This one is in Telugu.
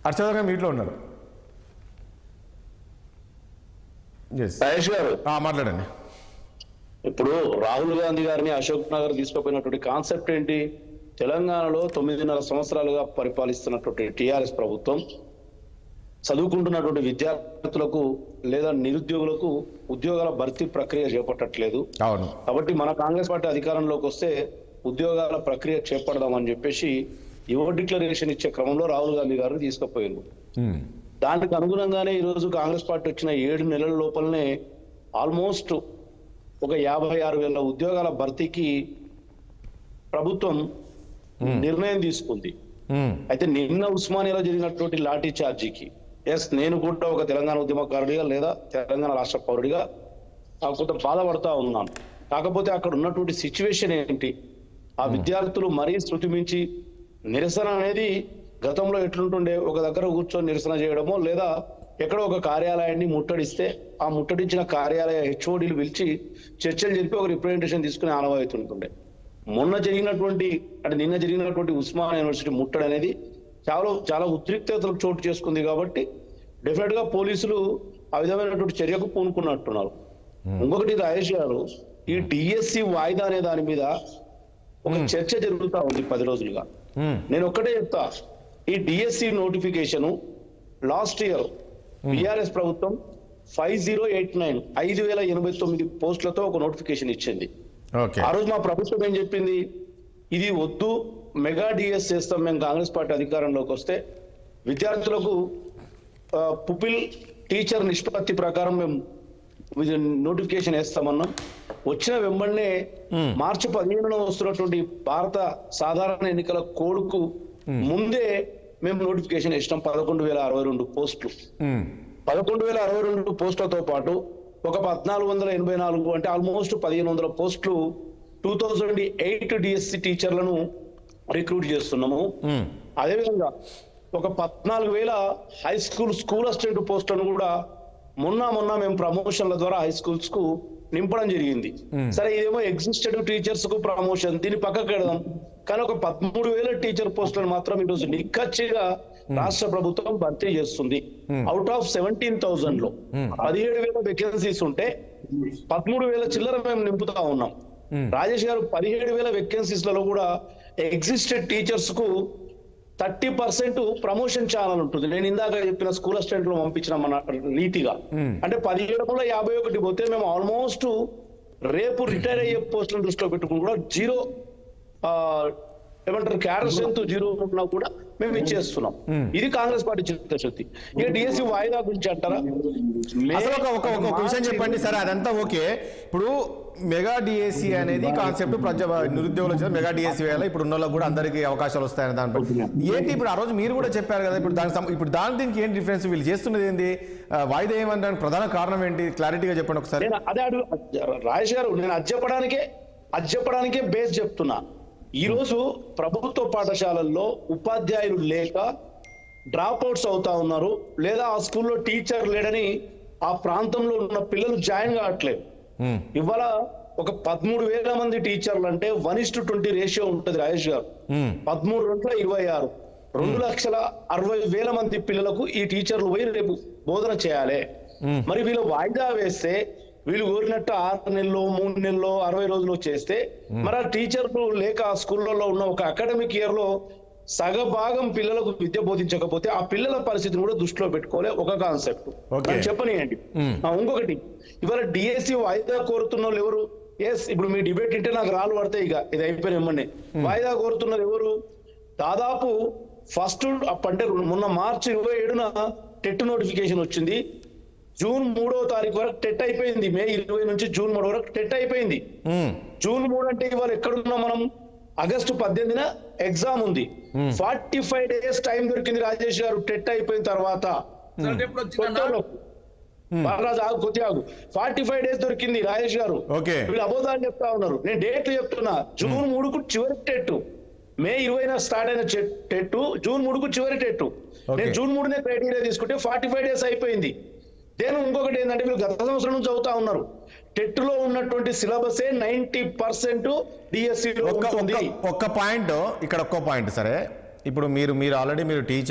హర్షవర్ధన్ మీట్లో ఉన్నారు. మహేష్ గారు మాట్లాడండి. ఇప్పుడు రాహుల్ గాంధీ గారిని అశోక్ నగర్ తీసుకుపోయినటువంటి కాన్సెప్ట్ ఏంటి? తెలంగాణలో 9.5 సంవత్సరాలుగా పరిపాలిస్తున్నటువంటి టిఆర్ఎస్ ప్రభుత్వం చదువుకుంటున్నటువంటి విద్యార్థులకు లేదా నిరుద్యోగులకు ఉద్యోగాల భర్తీ ప్రక్రియ చేపట్టట్లేదు. అవును. కాబట్టి మన కాంగ్రెస్ పార్టీ అధికారంలోకి వస్తే ఉద్యోగాల ప్రక్రియ చేపడదామని చెప్పేసి యువ డిక్లరేషన్ ఇచ్చే క్రమంలో రాహుల్ గాంధీ గారు తీసుకుపోయారు. దానికి అనుగుణంగానే ఈరోజు కాంగ్రెస్ పార్టీ వచ్చిన 7 నెలల లోపలనే ఆల్మోస్ట్ ఒక 56,000 ఉద్యోగాల భర్తీకి ప్రభుత్వం నిర్ణయం తీసుకుంది. అయితే నిన్న ఉస్మానియాలో జరిగినటువంటి లాఠీ చార్జీకి నేను కూడా ఒక తెలంగాణ ఉద్యమకారుడిగా లేదా తెలంగాణ రాష్ట్ర పౌరుడిగా కొంత బాధపడతా ఉన్నాను. కాకపోతే అక్కడ ఉన్నటువంటి సిచ్యువేషన్ ఏంటి, ఆ విద్యార్థులు మరీ శృతి మించి నిరసన అనేది గతంలో ఎట్లుంటుండే, ఒక దగ్గర కూర్చొని నిరసన చేయడమో లేదా ఎక్కడో ఒక కార్యాలయాన్ని ముట్టడిస్తే ఆ ముట్టడించిన కార్యాలయ హెచ్ఓడీలు పిలిచి చర్చలు జరిపి ఒక రిప్రజెంటేషన్ తీసుకునే ఆనవాయితీ ఉంటుండే. నిన్న జరిగినటువంటి ఉస్మానియా యూనివర్సిటీ ముట్టడి అనేది చాలా ఉద్రిక్తతలకు చోటు చేసుకుంది. కాబట్టి డెఫినెట్ గా పోలీసులు ఆ విధమైనటువంటి చర్యకు పూనుకున్నట్టున్నారు. ఇంకొకటి రాజేష్ గారు, ఈ డిఎస్సి వాయిదా అనే దాని మీద ఒక చర్చ జరుగుతా ఉంది 10 రోజులుగా. నేను ఒక్కటే చెప్తా, ఈ DSC notification last year BRS ప్రభుత్వం 5089 పోస్టులతో ఒక నోటిఫికేషన్ ఇచ్చింది. ఆ రోజు మా ప్రభుత్వం ఏం చెప్పింది, ఇది వద్దు, మెగా డిఎస్ చేస్తాం మేము కాంగ్రెస్ పార్టీ అధికారంలోకి వస్తే, విద్యార్థులకు పుపిల్ టీచర్ నిష్పత్తి ప్రకారం మేము నోటిఫికేషన్ వేస్తామన్నాం. వచ్చిన వెంబడినే మార్చి 15న వస్తున్నటువంటి భారత సాధారణ ఎన్నికల కోడ్కు ముందే మేము నోటిఫికేషన్ ఇచ్చినాం. 11,062 పోస్టులు. 11,062 పోస్టులతో పాటు ఒక 1,484 అంటే ఆల్మోస్ట్ 1,500 పోస్టులు 2008 డిఎస్సి టీచర్లను రిక్రూట్ చేస్తున్నాము. అదేవిధంగా ఒక 14,000 హై స్కూల్ అసిస్టెంట్ పోస్టులను కూడా మొన్న మేము ప్రమోషన్ల ద్వారా హై స్కూల్స్ కు నింపడం జరిగింది. సరే, ఇదేమో ఎగ్జిస్టెడ్ టీచర్స్ కు ప్రమోషన్, దీన్ని పక్కకు పెడదాం. కానీ ఒక 13,000 టీచర్ పోస్టులను మాత్రం ఈరోజు నిక్కచ్చిగా రాష్ట్ర ప్రభుత్వం భర్తీ చేస్తుంది. అవుట్ ఆఫ్ 17,000 లో 17,000 వేకెన్సీస్ ఉంటే 13,000 చిల్లర మేము నింపుతా ఉన్నాం. రాజేష్ గారు, 17,000 వేకెన్సీస్లలో కూడా ఎగ్జిస్టెడ్ టీచర్స్ కు 30% ప్రమోషన్ ఛానల్ ఉంటుంది. నేను ఇందాక చెప్పిన స్కూల్ అసిస్టెంట్ లో పంపించిన మన రీతిగా అంటే 17లో 51 పోతే మేము ఆల్మోస్ట్ రేపు రిటైర్ అయ్యే పోస్టులను దృష్టిలో పెట్టుకుని కూడా జీరో ఏమంటారు క్యాడర్ స్ట్రెంత్ 0 ఉన్నా కూడా మేము ఇచ్చేస్తున్నాం. ఇది కాంగ్రెస్ పార్టీ చిత్తశుద్ధి. ఇక డిఎస్సి వాయిదా గురించి అంటారా? ఒక విషయం చెప్పండి. సరే, అదంతా ఓకే. ఇప్పుడు మెగా డిఎస్సి అనేది కాన్సెప్ట్ నిరుద్యోగులు వచ్చిన మెగా డిఎస్సి వేయాలి, ఇప్పుడు ఉన్న వాళ్ళకి కూడా అందరికీ అవకాశాలు వస్తాయని దానిపై ఏంటి ఇప్పుడు ఆ రోజు మీరు కూడా చెప్పారు కదా, ఇప్పుడు దానికి ఏంటి డిఫరెన్స్? వీళ్ళు చేస్తున్నది ఏంటి? వాయిదా ఏమనడానికి ప్రధాన కారణం ఏంటి? క్లారిటీగా చెప్పండి ఒకసారి. అదే అడుగు రాజేష్ గారు, నేను అది చెప్పడానికే బేస్ చెప్తున్నా. ఈ రోజు ప్రభుత్వ పాఠశాలల్లో ఉపాధ్యాయులు లేక డ్రాప్ అవుట్స్ అవుతా ఉన్నారు, లేదా ఆ స్కూల్లో టీచర్ లేడని ఆ ప్రాంతంలో ఉన్న పిల్లలు జాయిన్ కావట్లేదు. ఇవాళ ఒక 13,000 మంది టీచర్లు అంటే 1:20 రేషియో ఉంటుంది రాజేష్ గారు. 13×26 2,60,000 మంది పిల్లలకు ఈ టీచర్లు పోయి రేపు బోధన చేయాలి. మరి వీళ్ళు వాయిదా వేస్తే వీళ్ళు కోరినట్టు 6 నెలలు 3 నెలలు 60 రోజులు చేస్తే మరి ఆ టీచర్లు లేక ఆ స్కూళ్ళలో ఉన్న ఒక అకాడమిక్ ఇయర్ లో సగభాగం పిల్లలకు విద్య బోధించకపోతే ఆ పిల్లల పరిస్థితిని కూడా దృష్టిలో పెట్టుకోలే. ఒక కాన్సెప్ట్ చెప్పనియండి. ఇంకొకటి, ఇవాళ డిఎస్సి వాయిదా కోరుతున్న వాళ్ళు ఎవరు? ఇప్పుడు మీ డిబేట్ అంటే నాకు రాళ్ళు పడతాయి. ఇక ఇది అయిపోయిన ఎమ్మనే వాయిదా కోరుతున్నారు ఎవరు? దాదాపు ఫస్ట్ అంటే మొన్న మార్చి 27న టెట్ నోటిఫికేషన్ వచ్చింది. జూన్ 3వ తారీఖు వరకు టెట్ అయిపోయింది. మే 20 నుంచి జూన్ 3 వరకు టెట్ అయిపోయింది. జూన్ 3 అంటే ఇవాళ ఎక్కడున్నాం మనం? ఆగస్టు 18న ఎగ్జామ్ ఉంది. 45 days టైం దొరికింది రాజేష్ గారు టెట్ అయిపోయిన తర్వాత. 45 days దొరికింది రాజేష్ గారు. వీళ్ళు అబోధాలు చెప్తా ఉన్నారు. నేను డేట్లు చెప్తున్నా. జూన్ 3కు చివరి టెట్, మే 20న స్టార్ట్ అయిన టెట్, జూన్ 3కు చివరి టెట్. నేను జూన్ 3నే క్రైటీరియా తీసుకుంటే 45 days అయిపోయింది. నేను ఇంకొకటి ఏంటంటే వీళ్ళు గత సంవత్సరం నుంచి అవుతా ఉన్నారు. టెట్ లో ఉన్నటువంటి సిలబసే 90% డిఎస్సి లో ఉంటుంది. ఒక్క పాయింట్ ఇక్కడ, ఒక్క పాయింట్. సరే, ఇప్పుడు మీరు ఆల్రెడీ టీచర్